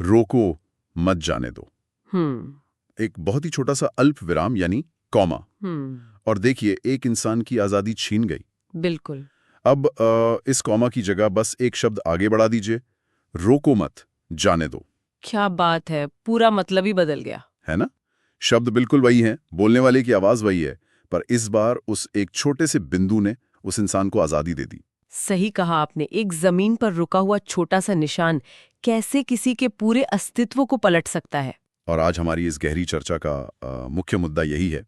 रोको, मत जाने दो। एक बहुत ही छोटा सा अल्प विराम यानी कॉमा। और देखिए, एक इंसान की आजादी छीन गई। बिल्कुल। अब इस कॉमा की जगह बस एक शब्द आगे बढ़ा दीजिए, रोको मत, जाने दो। क्या बात है, पूरा मतलब ही बदल गया। है ना? शब्द बिल्कुल वही है, बोलने वाले की आवाज वही है, पर इस बार उस एक छोटे से बिंदु ने उस इंसान को आजादी दे दी। सही कहा आपने, एक जमीन पर रुका हुआ छोटा सा निशान कैसे किसी के पूरे अस्तित्व को पलट सकता है। और आज हमारी इस गहरी चर्चा का मुख्य मुद्दा यही है।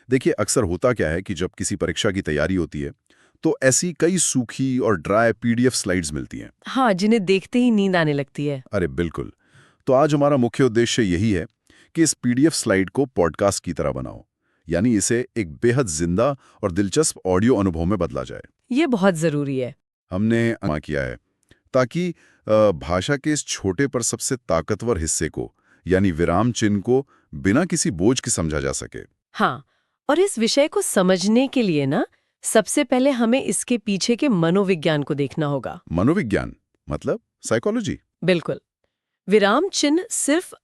देखिए, अक्सर होता क्या है कि जब किसी परीक्षा की तैयारी होती है तो ऐसी कई सूखी और ड्राई पीडीएफ स्लाइड्स मिलती हैं। हाँ, जिन्हें देखते ही नींद आने लगती है। अरे बिल्कुल। तो आज हमारा मुख्य उद्देश्य यही है कि इस पीडीएफ स्लाइड को पॉडकास्ट की तरह बनाओ, यानी इसे एक बेहद जिंदा और दिलचस्प ऑडियो अनुभव में बदला जाए। ये बहुत जरूरी है। हमने किया है ताकि भाषा के इस छोटे पर सबसे ताकतवर हिस्से को, यानी विराम चिन्ह को, बिना किसी बोझ के समझा जा सके। हाँ, और इस विषय को समझने के लिए ना सबसे पहले हमें इसके पीछे के मनोविज्ञान को देखना होगा। मनोविज्ञान मतलब साइकोलॉजी? बिल्कुल। विराम चिन्ह सिर्फ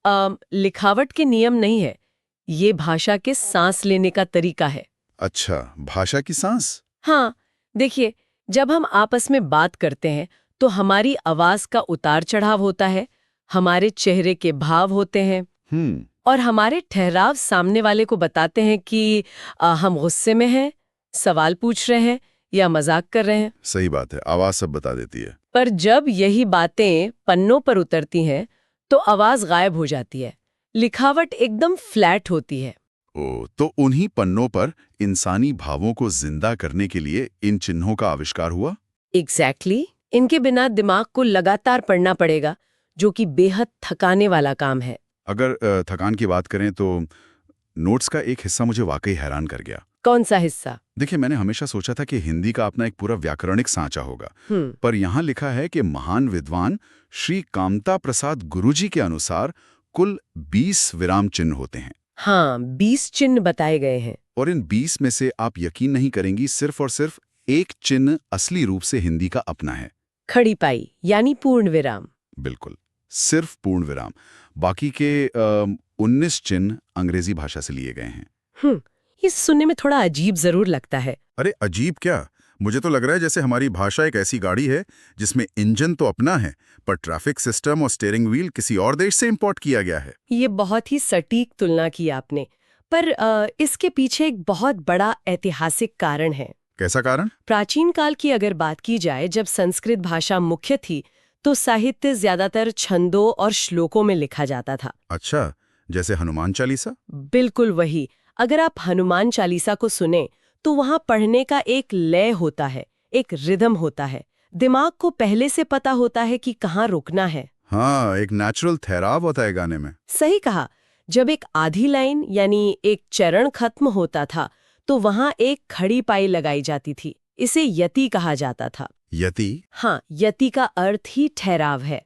लिखावट के नियम नहीं है, ये भाषा के सांस लेने का तरीका है। अच्छा, भाषा की सांस? हाँ, देखिए, जब हम आपस में बात करते हैं तो हमारी आवाज का उतार चढ़ाव होता है, हमारे चेहरे के भाव होते हैं और हमारे ठहराव सामने वाले को बताते हैं कि हम गुस्से में हैं, सवाल पूछ रहे हैं या मजाक कर रहे हैं। सही बात है, आवाज सब बता देती है। पर जब यही बातें पन्नों पर उतरती हैं तो आवाज गायब हो जाती है, लिखावट एकदम फ्लैट होती है। तो उन्हीं पन्नों पर इंसानी भावों को जिंदा करने के लिए इन चिन्हों का आविष्कार हुआ? एग्जैक्टली। इनके बिना दिमाग को लगातार पढ़ना पड़ेगा, जो कि बेहद थकाने वाला काम है। अगर थकान की बात करें तो नोट्स का एक हिस्सा मुझे वाकई हैरान कर गया। कौन सा हिस्सा? देखिए, मैंने हमेशा सोचा था कि हिंदी का अपना एक पूरा व्याकरणिक सांचा होगा, पर यहाँ लिखा है कि महान विद्वान श्री कामता प्रसाद गुरुजी के अनुसार कुल 20 विराम चिन्ह होते हैं। हाँ, 20 चिन्ह बताए गए हैं। और इन 20 में से आप यकीन नहीं करेंगी, सिर्फ और सिर्फ एक चिन्ह असली रूप से हिंदी का अपना है। खड़ी पाई यानी पूर्ण विराम। बिल्कुल, सिर्फ पूर्ण विराम। बाकी के 19 चिन्ह अंग्रेजी भाषा से लिए गए हैं। ये सुनने में थोड़ा अजीब जरूर लगता है। अरे अजीब क्या, मुझे तो लग रहा है जैसे हमारी भाषा एक ऐसी गाड़ी है जिसमें इंजन तो अपना है, पर ट्रैफिक सिस्टम और स्टीयरिंग व्हील किसी और देश से इंपोर्ट किया गया है। ये बहुत ही सटीक तुलना की आपने, पर इसके पीछे एक बहुत बड़ा ऐतिहासिक कारण है। कैसा कारण? प्राचीन काल की अगर बात की जाए, जब संस्कृत भाषा मुख्य थी तो साहित्य ज्यादातर छंदों और श्लोकों में लिखा जाता था। अच्छा, जैसे हनुमान चालीसा? बिल्कुल वही। अगर आप हनुमान चालीसा को सुने तो वहां पढ़ने का एक लय होता है, एक रिदम होता है, दिमाग को पहले से पता होता है कि कहाँ रुकना है। हाँ, एक नेचुरल ठहराव होता है गाने में। सही कहा। जब एक आधी लाइन यानी एक चरण खत्म होता था तो वहां एक खड़ी पाई लगाई जाती थी। इसे यति कहा जाता था। यति? हाँ, यति का अर्थ ही ठहराव है।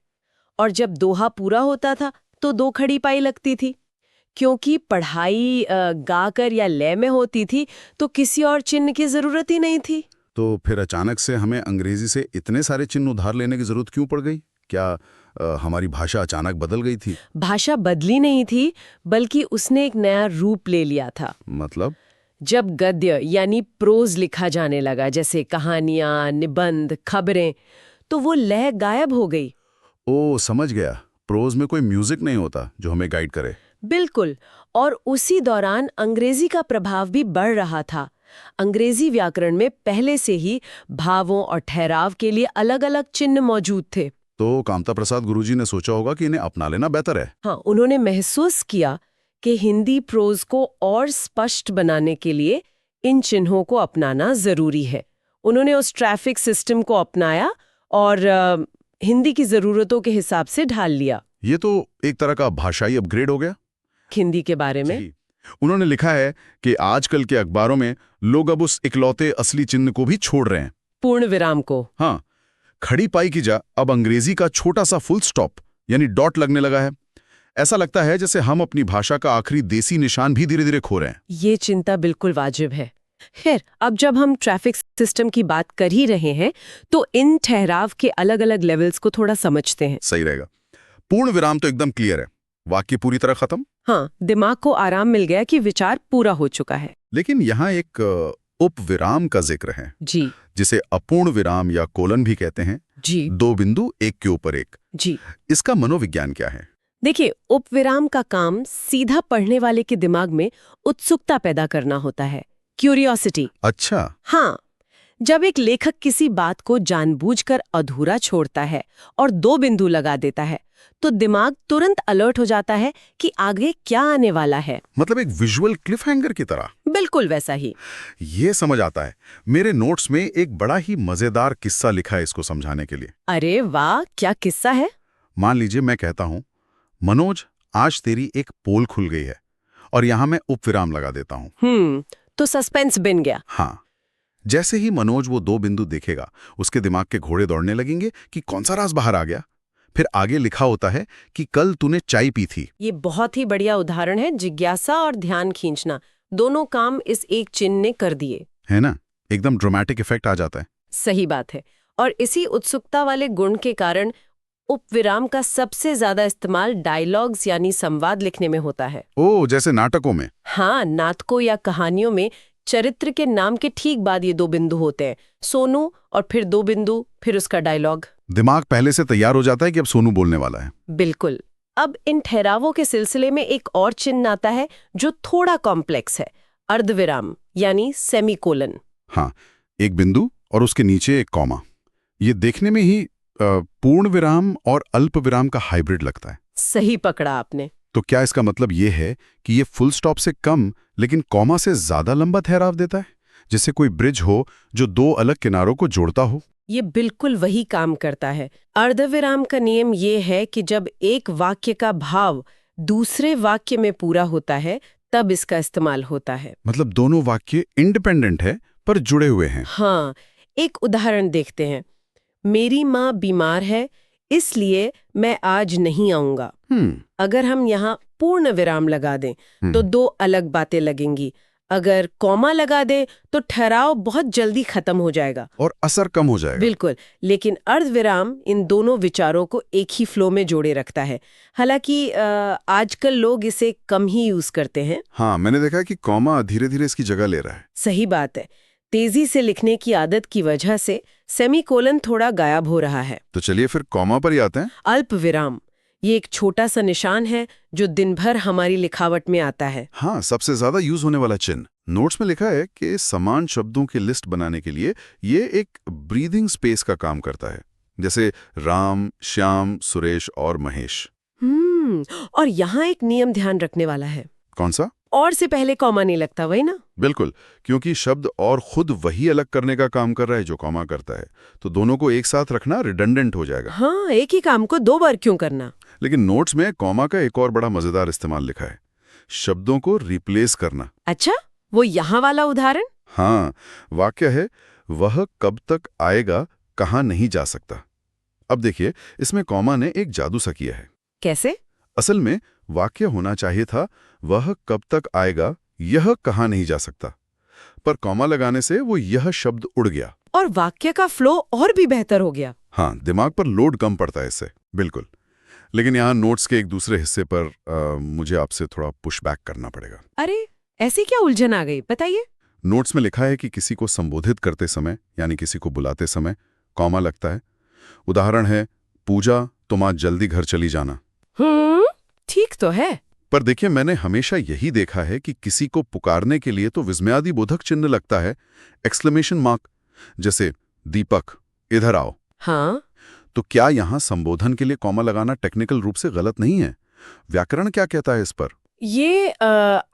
और जब दोहा पूरा होता था तो 2 खड़ी पाई लगती थी। क्योंकि पढ़ाई गाकर या लय में होती थी तो किसी और चिन्ह की जरूरत ही नहीं थी। तो फिर अचानक से हमें अंग्रेजी से इतने सारे चिन्ह उधार लेने की जरूरत क्यों पड़ गई? क्या हमारी भाषा अचानक बदल गई थी? भाषा बदली नहीं थी, बल्कि उसने एक नया रूप ले लिया था। मतलब? जब गद्य यानी प्रोज लिखा जाने लगा, जैसे कहानियां, निबंध, खबरें, तो वो लय गायब हो गई। ओ, समझ गया। प्रोज में कोई म्यूजिक नहीं होता जो हमें गाइड करे। बिल्कुल। और उसी दौरान अंग्रेजी का प्रभाव भी बढ़ रहा था। अंग्रेजी व्याकरण में पहले से ही भावों और ठहराव के लिए अलग-अलग चिन्ह मौजूद थे। तो कामता प्रसाद गुरुजी ने सोचा होगा कि इन्हें अपना लेना बेहतर है। हाँ, उन्होंने महसूस किया कि हिंदी प्रोज को और स्पष्ट बनाने के लिए इन चिन्हों को अपनाना जरूरी है। उन्होंने उस ट्रैफिक सिस्टम को अपनाया और हिंदी की जरूरतों के हिसाब से ढाल लिया। ये तो एक तरह का भाषाई अपग्रेड हो गया हिंदी के बारे में। उन्होंने लिखा है कि आजकल के अखबारों में लोग अब उस इकलौते असली चिन्ह को भी छोड़ रहे हैं, पूर्ण विराम को। हाँ, खड़ी पाई की जा अब अंग्रेजी का छोटा सा फुल स्टॉप यानी डॉट लगने लगा है। ऐसा लगता है जैसे हम अपनी भाषा का आखिरी देसी निशान भी धीरे धीरे खो रहे हैं। ये चिंता बिल्कुल वाजिब है। खैर, अब जब हम ट्रैफिक सिस्टम की बात कर ही रहे हैं तो इन ठहराव के अलग अलग लेवल्स को थोड़ा समझते हैं। सही रहेगा। पूर्ण विराम तो एकदम क्लियर है, वाक्य पूरी तरह खत्म। हाँ, दिमाग को आराम मिल गया कि विचार पूरा हो चुका है। लेकिन यहाँ एक उपविराम का जिक्र है, जी जिसे अपूर्ण विराम या कोलन भी कहते हैं। जी 2 बिंदु एक के ऊपर एक। जी इसका मनोविज्ञान क्या है? देखिए, उपविराम का काम सीधा पढ़ने वाले के दिमाग में उत्सुकता पैदा करना होता है, क्यूरियोसिटी। अच्छा। हाँ, जब एक लेखक किसी बात को जानबूझकर अधूरा छोड़ता है और 2 बिंदु लगा देता है, तो दिमाग तुरंत अलर्ट हो जाता है कि आगे क्या आने वाला है। मतलब एक विजुअल क्लिफहैंगर की तरह। बिल्कुल वैसा ही। ये समझ आता है। मेरे नोट्स में एक बड़ा ही मजेदार किस्सा लिखा है इसको समझाने के लिए। अरे वाह, क्या किस्सा है? मान लीजिए मैं कहता हूं, मनोज, आज तेरी एक पोल खुल गई है, और यहां मैं उपविराम लगा देता हूं। तो सस्पेंस बन गया। हाँ, जैसे ही मनोज वो 2 बिंदु देखेगा, उसके दिमाग के घोड़े दौड़ने लगेंगे कि कौन सा राज बाहर आ गया। फिर आगे लिखा होता है कि कल तूने चाय पी थी। ये बहुत ही बढ़िया उदाहरण है। जिज्ञासा और ध्यान खींचना, दोनों काम इस एक चिन्ह ने कर दिए, है ना? एकदम ड्रामेटिक इफेक्ट आ जाता है। सही बात है। और इसी उत्सुकता वाले गुण के कारण उपविराम का सबसे ज्यादा इस्तेमाल डायलॉग्स यानी संवाद लिखने में होता है। ओ, जैसे नाटकों में। हाँ, नाटकों या कहानियों में चरित्र के नाम के ठीक बाद ये 2 बिंदु होते हैं, सोनू, और फिर 2 बिंदु, फिर उसका डायलॉग। दिमाग पहले से तैयार हो जाता है कि अब सोनू बोलने वाला है। बिल्कुल। अब इन ठहरावों के सिलसिले में एक और चिन्ह आता है जो थोड़ा कॉम्प्लेक्स है, अर्धविराम यानी सेमीकोलन। हाँ, एक बिंदु और उसके नीचे एक कॉमा। ये देखने में ही पूर्ण विराम और अल्प विराम का हाइब्रिड लगता है। सही पकड़ा आपने। तो क्या इसका मतलब ये है कि ये फुल स्टॉप से कम लेकिन कॉमा से ज्यादा लंबा ठहराव देता है, जैसे कोई ब्रिज हो जो 2 अलग किनारों को जोड़ता हो? ये बिल्कुल वही काम करता है। अर्धविराम का नियम ये है कि जब एक वाक्य का भाव दूसरे वाक्य में पूरा होता है, तब इसका इस्तेमाल होता है। मतलब दोनों वाक्य इंडिपेंडेंट है पर जुड़े हुए हैं। हाँ, एक उदाहरण देखते हैं। मेरी माँ बीमार है, इसलिए मैं आज नहीं आऊंगा। अगर हम यहाँ पूर्ण विराम लगा दें तो 2 अलग बातें लगेंगी। अगर कॉमा लगा दें तो ठहराव बहुत जल्दी खत्म हो जाएगा और असर कम हो जाएगा। बिल्कुल। लेकिन अर्धविराम इन दोनों विचारों को एक ही फ्लो में जोड़े रखता है। हालांकि आजकल लोग इसे कम ही यूज करते हैं। हाँ, मैंने देखा कि कॉमा धीरे धीरे इसकी जगह ले रहा है। सही बात है। तेजी से लिखने की आदत की वजह से सेमीकोलन थोड़ा गायब हो रहा है। तो चलिए फिर कॉमा पर ही आते हैं। अल्प विराम, ये एक छोटा सा निशान है जो दिन भर हमारी लिखावट में आता है। हाँ, सबसे ज्यादा यूज होने वाला चिन्ह। नोट्स में लिखा है कि समान शब्दों की लिस्ट बनाने के लिए ये एक ब्रीदिंग स्पेस का काम करता है, जैसे राम, श्याम, सुरेश और महेश। और यहाँ एक नियम ध्यान रखने वाला है। कौन सा? और से पहले कॉमा नहीं लगता, वही ना? बिल्कुल, क्योंकि शब्द और खुद वही अलग करने का काम कर रहा है जो कॉमा करता है, तो दोनों को एक साथ रखना रिडंडेंट हो जाएगा। हाँ, एक ही काम को 2 बार क्यों करना? लेकिन नोट्स में कॉमा का एक और बड़ा मजेदार इस्तेमाल लिखा है, शब्दों को रिप्लेस करना। अच्छा, वो यहाँ वाला उदाहरण? हाँ, वाक्य है, वह कब तक आएगा, कहाँ नहीं जा सकता। अब देखिए, इसमें कॉमा ने एक जादू सा किया है। कैसे? असल में वाक्य होना चाहिए था, वह कब तक आएगा, यह कहाँ नहीं जा सकता, पर कॉमा लगाने से वो यह शब्द उड़ गया और वाक्य का फ्लो और भी बेहतर हो गया। हाँ, दिमाग पर लोड कम पड़ता है इससे। बिल्कुल। लेकिन यहाँ नोट्स के एक दूसरे हिस्से पर मुझे आपसे थोड़ा पुशबैक करना पड़ेगा। अरे, ऐसी क्या उलझन आ गई, बताइए। नोट्स में लिखा है कि किसी को संबोधित करते समय यानी किसी को बुलाते समय कॉमा लगता है। उदाहरण है, पूजा, तुम आज जल्दी घर चली जाना। ठीक तो है, पर देखिए, मैंने हमेशा यही देखा है कि किसी को पुकारने के लिए तो विस्मयादि बोधक चिन्ह लगता है, एक्सक्लेमेशन मार्क, जैसे दीपक इधर आओ। हाँ, तो क्या यहाँ संबोधन के लिए कॉमा लगाना टेक्निकल रूप से गलत नहीं है? व्याकरण क्या कहता है इस पर? ये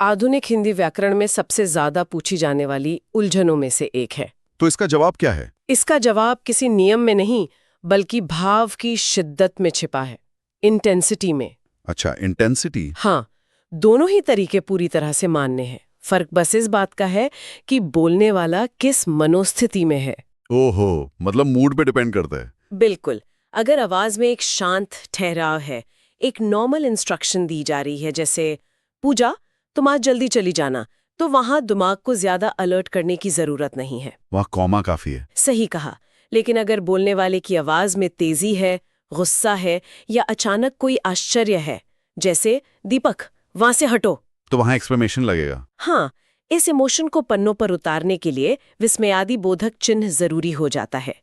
आधुनिक हिंदी व्याकरण में सबसे ज्यादा पूछी जाने वाली उलझनों में से एक है। तो इसका जवाब क्या है? इसका जवाब किसी नियम में नहीं, बल्कि भाव की शिद्दत में छिपा है, इंटेंसिटी में। अच्छा, इंटेंसिटी। हाँ, दोनों ही तरीके पूरी तरह से मान्य हैं। फर्क बस इस बात का है कि बोलने वाला किस मनोस्थिति में है। ओहो, मतलब मूड पे डिपेंड करता है। बिल्कुल। अगर आवाज में एक शांत ठहराव है, एक नॉर्मल इंस्ट्रक्शन दी जा रही है, जैसे पूजा, तुम आज जल्दी चली जाना, तो वहां दिमाग को ज्यादा अलर्ट करने की जरूरत नहीं है, वहाँ कॉमा काफी है। सही कहा। लेकिन अगर बोलने वाले की आवाज में तेजी है, गुस्सा है या अचानक कोई आश्चर्य है, जैसे दीपक वहां से हटो, तो वहां एक्सक्लेमेशन लगेगा। हाँ, इस इमोशन को पन्नों पर उतारने के लिए विस्मयादि बोधक चिन्ह जरूरी हो जाता है।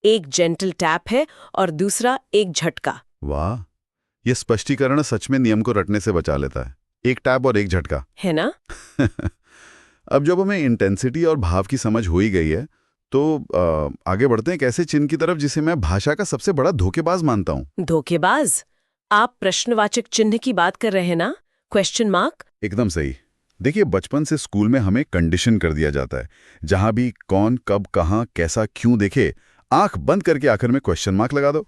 एक जेंटल टैप है और दूसरा एक झटका। वाह, ये स्पष्टीकरण सच में नियम को रटने से बचा लेता है। एक टैप और एक झटका, है ना? अब जब हमें इंटेंसिटी और भाव की समझ हो ही गई है, तो आगे बढ़ते हैं एक ऐसे चिन्ह की तरफ जिसे मैं भाषा का सबसे बड़ा धोखेबाज मानता हूं। धोखेबाज? आप प्रश्नवाचक चिन्ह की बात कर रहे हैं ना? Question mark? एकदम सही। देखिए, बचपन से स्कूल में हमें कंडीशन कर दिया जाता है। जहां भी कौन, कब, कहां, कैसा, क्यों देखे, आंख बंद करके आखिर में क्वेश्चन मार्क लगा दो।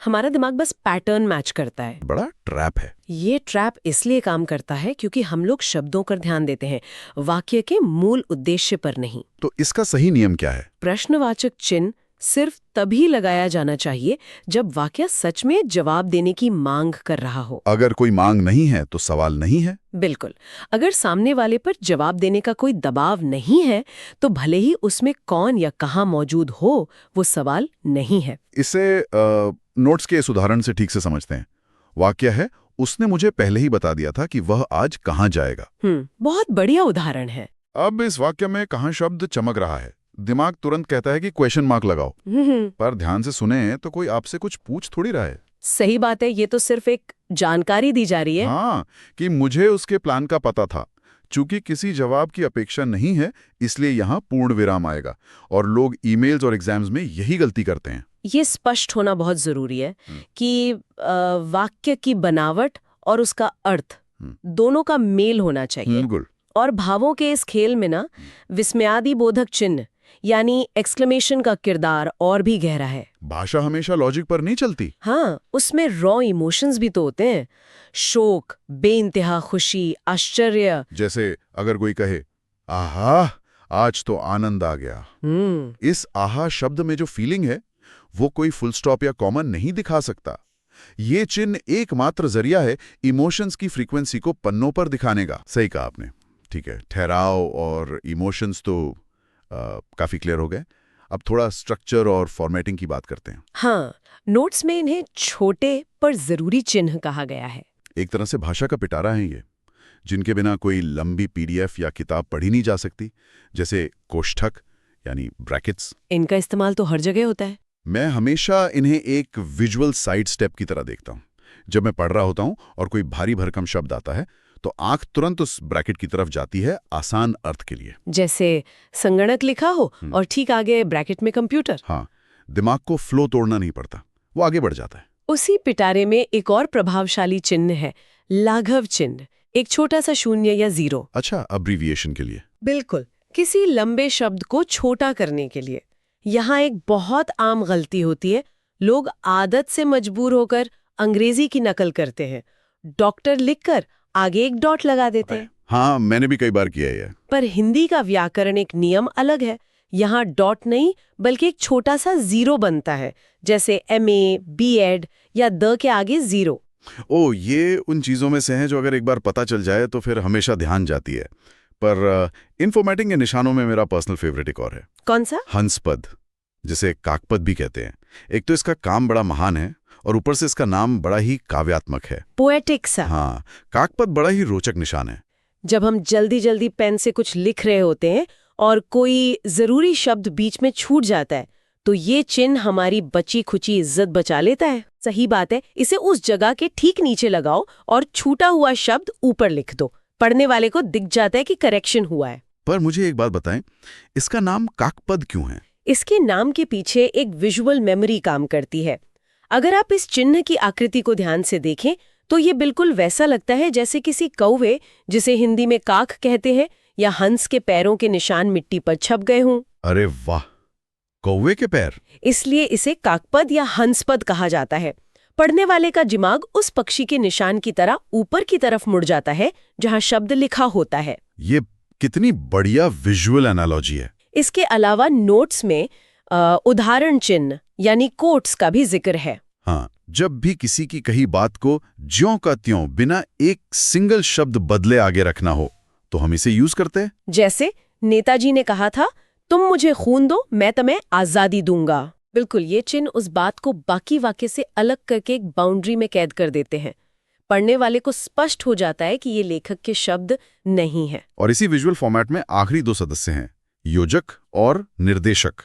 हमारा दिमाग बस पैटर्न मैच करता है। बड़ा ट्रैप है। ये ट्रैप इसलिए काम करता है क्योंकि हम लोग शब्दों पर ध्यान देते हैं, वाक्य के मूल उद्देश्य पर नहीं। तो इसका सही नियम क्या है? प्रश्नवाचक चिन्ह सिर्फ तभी लगाया जाना चाहिए जब वाक्य सच में जवाब देने की मांग कर रहा हो। अगर कोई मांग नहीं है तो सवाल नहीं है। बिल्कुल। अगर सामने वाले पर जवाब देने का कोई दबाव नहीं है तो भले ही उसमें कौन या कहाँ मौजूद हो, वो सवाल नहीं है। इसे नोट्स के इस उदाहरण से ठीक से समझते हैं। वाक्य है, उसने मुझे पहले ही बता दिया था कि वह आज कहाँ जाएगा। बहुत बढ़िया उदाहरण है। अब इस वाक्य में कहाँ शब्द चमक रहा है। दिमाग तुरंत कहता है कि क्वेश्चन मार्क लगाओ। पर ध्यान से सुने तो कोई आपसे कुछ पूछ थोड़ी रहा है। सही बात है, ये तो सिर्फ एक जानकारी दी जा रही है। हाँ, कि मुझे उसके प्लान का पता था। चूंकि किसी जवाब की अपेक्षा नहीं है, इसलिए यहाँ पूर्ण विराम आएगा। और लोग ईमेल्स और एग्जाम्स में यही गलती करते हैं। ये स्पष्ट होना बहुत जरूरी है कि वाक्य की बनावट और उसका अर्थ दोनों का मेल होना चाहिए। बिल्कुल। और भावों के इस खेल में ना विस्मयादि बोधक चिन्ह यानी एक्सक्लेमेशन का किरदार और भी गहरा है। भाषा हमेशा लॉजिक पर नहीं चलती। हाँ, उसमें रॉ इमोशंस भी तो होते हैं। शोक, बेइंतहा खुशी, आश्चर्य। जैसे अगर कोई कहे, आहा, आज तो आनंद आ गया। इस आहा शब्द में जो फीलिंग है वो कोई फुल स्टॉप या कॉमन नहीं दिखा सकता। ये चिन्ह एकमात्र जरिया है इमोशंस की फ्रीक्वेंसी को पन्नों पर दिखाने का। सही कहा आपने। ठीक है, ठहराव और इमोशंस तो काफी क्लियर हो गए। अब थोड़ा स्ट्रक्चर और फॉर्मेटिंग की बात करते हैं। हाँ, नोट्स में इन्हें छोटे पर जरूरी चिन्ह कहा गया है। एक तरह से भाषा का पिटारा है ये, जिनके बिना कोई लंबी पीडीएफ या किताब पढ़ी नहीं जा सकती। जैसे कोष्ठक यानी ब्रैकेट्स। इनका इस्तेमाल तो हर जगह होता है। मैं हमेशा इन्हें एक विजुअल साइड स्टेप की तरह देखता हूँ। जब मैं पढ़ रहा होता हूँ और कोई भारी भरकम शब्द आता है तो आंख तुरंत उस ब्रैकेट की तरफ जाती है आसान अर्थ के लिए। जैसे संगणक लिखा हो और ठीक आगे ब्रैकेट में कंप्यूटर। हाँ, दिमाग को फ्लो तोड़ना नहीं पड़ता, वो आगे बढ़ जाता है। उसी पिटारे में एक और प्रभावशाली चिन्ह है, लाघव चिन्ह। एक छोटा सा शून्य या जीरो। अच्छा, अब्रीविएशन के लिए। बिल्कुल, किसी लंबे शब्द को छोटा करने के लिए। यहाँ एक बहुत आम गलती होती है। लोग आदत से मजबूर होकर अंग्रेजी की नकल करते हैं। डॉक्टर लिखकर आगे एक डॉट लगा देते हैं। हाँ, मैंने भी कई बार किया है। पर हिंदी का व्याकरण एक नियम अलग है। यहाँ डॉट नहीं बल्कि एक छोटा सा जीरो बनता है, जैसे MA, B.Ed या द के आगे जीरो। ओ, ये उन चीजों में से है जो अगर एक बार पता चल जाए तो फिर हमेशा ध्यान जाती है। पर इन्फॉर्मेटिंग के निशानों में मेरा पर्सनल फेवरेट एक और है। कौन सा? हंसपद, जिसे काकपद भी कहते हैं। एक तो इसका काम बड़ा महान है और ऊपर से इसका नाम बड़ा ही काव्यात्मक है, पोएटिक सा। हाँ, काकपद बड़ा ही रोचक निशान है। जब हम जल्दी जल्दी पेन से कुछ लिख रहे होते हैं और कोई जरूरी शब्द बीच में छूट जाता है तो ये चिन्ह हमारी बची खुची इज्जत बचा लेता है। सही बात है, इसे उस जगह के ठीक नीचे लगाओ और छूटा हुआ शब्द ऊपर लिख दो। पढ़ने वाले को दिख जाता है कि करेक्शन हुआ है। पर मुझे एक बात बताएं, इसका नाम काकपद क्यों है? इसके नाम के पीछे एक विजुअल मेमोरी काम करती है। अगर आप इस चिन्ह की आकृति को ध्यान से देखें तो ये बिल्कुल वैसा लगता है जैसे किसी कौवे, जिसे हिंदी में काक कहते हैं, या हंस के पैरों के निशान मिट्टी पर छप गए हों। अरे वाह, कौवे के पैर! इसलिए इसे काकपद या हंसपद कहा जाता है। पढ़ने वाले का दिमाग उस पक्षी के निशान की तरह ऊपर की तरफ मुड़ जाता है जहां शब्द लिखा होता है। ये कितनी बढ़िया विजुअल एनालॉजी है। इसके अलावा नोट्स में उदाहरण चिन्ह यानी कोट्स का भी जिक्र है। हाँ, जब भी किसी की कही बात को ज्यों का त्यों बिना एक सिंगल शब्द बदले आगे रखना हो तो हम इसे यूज करते हैं। जैसे नेताजी ने कहा था, तुम मुझे खून दो, मैं तुम्हें आजादी दूंगा। बिल्कुल, ये चिन्ह उस बात को बाकी वाक्य से अलग करके एक बाउंड्री में कैद कर देते हैं। पढ़ने वाले को स्पष्ट हो जाता है कि ये लेखक के शब्द नहीं है। और इसी विजुअल फॉर्मेट में आखिरी दो सदस्य हैं, योजक और निर्देशक,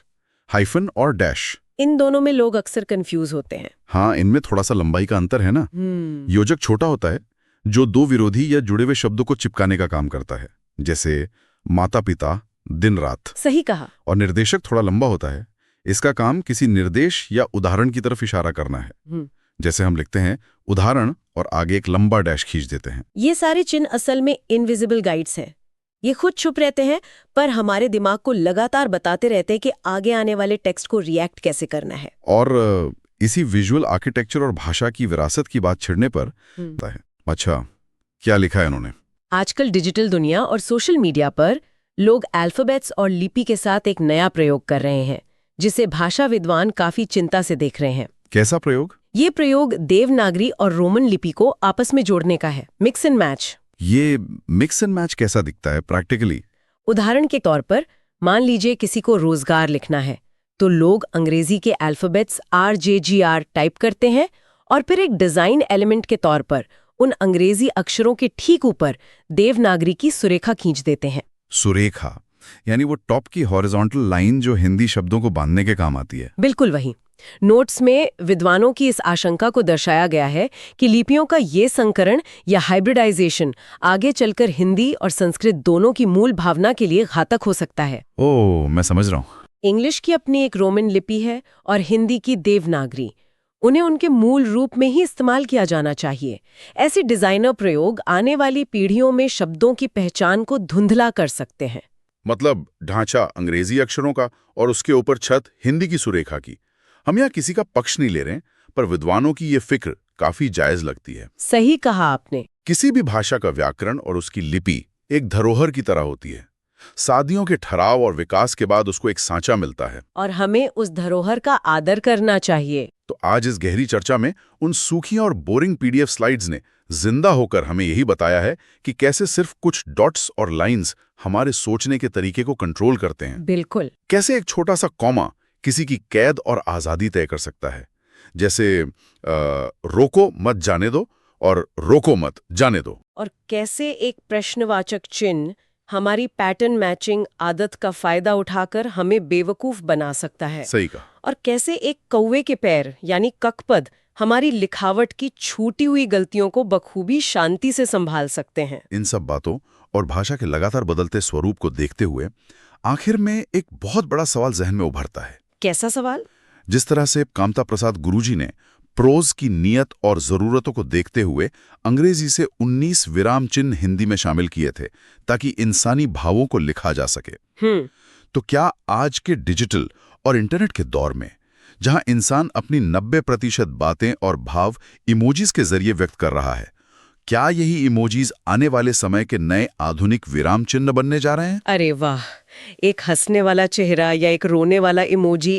हाइफन और डैश। इन दोनों में लोग अक्सर कंफ्यूज होते हैं। हाँ, इनमें थोड़ा सा लंबाई का अंतर है ना। योजक छोटा होता है, जो दो विरोधी या जुड़े हुए शब्दों को चिपकाने का काम करता है, जैसे माता पिता, दिन रात। सही कहा। और निर्देशक थोड़ा लंबा होता है, इसका काम किसी निर्देश या उदाहरण की तरफ इशारा करना है। जैसे हम लिखते हैं उदाहरण और आगे एक लंबा डैश खींच देते हैं। ये सारे चिन्ह असल में इनविजिबल गाइड्स हैं। ये खुद छुप रहते हैं, पर हमारे दिमाग को लगातार बताते रहते हैं कि आगे आने वाले टेक्स्ट को रिएक्ट कैसे करना है। और इसी विजुअल आर्किटेक्चर और भाषा की विरासत की बात छिड़ने पर अच्छा, क्या लिखा है उन्होंने? आजकल डिजिटल दुनिया और सोशल मीडिया पर लोग अल्फाबेट्स और लिपि के साथ एक नया प्रयोग कर रहे हैं, जिसे भाषा विद्वान काफी चिंता से देख रहे हैं। कैसा प्रयोग? ये प्रयोग देवनागरी और रोमन लिपि को आपस में जोड़ने का है, मिक्स एंड मैच। ये मिक्स एंड मैच कैसा दिखता है प्रैक्टिकली? उदाहरण के तौर पर मान लीजिए किसी को रोजगार लिखना है, तो लोग अंग्रेजी के अल्फाबेट्स RJGR टाइप करते हैं और फिर एक डिजाइन एलिमेंट के तौर पर उन अंग्रेजी अक्षरों के ठीक ऊपर देवनागरी की सुरेखा खींच देते हैं। सुरेखा यानी वो टॉप की हॉरिजॉन्टल लाइन जो हिंदी शब्दों को बांधने के काम आती है। बिल्कुल वही। नोट्स में विद्वानों की इस आशंका को दर्शाया गया है कि लिपियों का ये संकरण या हाइब्रिडाइजेशन आगे चलकर हिंदी और संस्कृत दोनों की मूल भावना के लिए घातक हो सकता है। ओह, मैं समझ रहा हूँ। इंग्लिश की अपनी एक रोमन लिपि है और हिंदी की देवनागरी। उन्हें उनके मूल रूप में ही इस्तेमाल किया जाना चाहिए। ऐसे डिजाइनर प्रयोग आने वाली पीढ़ियों में शब्दों की पहचान को धुंधला कर सकते हैं। मतलब ढांचा अंग्रेजी अक्षरों का और उसके ऊपर छत हिंदी की सुरेखा की। हम यहाँ किसी का पक्ष नहीं ले रहे, पर विद्वानों की ये फिक्र काफी जायज लगती है। सही कहा आपने। किसी भी भाषा का व्याकरण और उसकी लिपि एक धरोहर की तरह होती है। सदियों के ठहराव और विकास के बाद उसको एक सांचा मिलता है, और हमें उस धरोहर का आदर करना चाहिए। तो आज इस गहरी चर्चा में उन सूखी और बोरिंग PDF स्लाइड्स ने जिंदा होकर हमें यही बताया है कि कैसे सिर्फ कुछ डॉट्स और लाइंस हमारे सोचने के तरीके को कंट्रोल करते हैं। बिल्कुल। कैसे एक छोटा सा कॉमा किसी की कैद और आजादी तय कर सकता है, जैसे रोको मत जाने दो और रोको मत जाने दो। और कैसे एक प्रश्नवाचक चिन्ह हमारी पैटर्न मैचिंग आदत का फायदा उठाकर हमें बेवकूफ बना सकता है। सही कहा। और कैसे एक कौवे के पैर यानी ककपद हमारी लिखावट की छूटी हुई गलतियों को बखूबी शांति से संभाल सकते हैं। इन सब बातों और भाषा के लगातार बदलते स्वरूप को देखते हुए आखिर में एक बहुत बड़ा सवाल जहन में उभरता है। कैसा सवाल? जिस तरह से कामता प्रसाद गुरुजी ने प्रोज की नियत और जरूरतों को देखते हुए अंग्रेजी से 19 विराम चिन्ह हिंदी में शामिल किए थे ताकि इंसानी भावों को लिखा जा सके, तो क्या आज के डिजिटल और इंटरनेट के दौर में, जहां इंसान अपनी 90% बातें और भाव इमोजीज के जरिए व्यक्त कर रहा है, क्या यही इमोजीज आने वाले समय के नए आधुनिक विराम चिन्ह बनने जा रहे हैं? अरे वाह, एक हंसने वाला चेहरा या एक रोने वाला इमोजी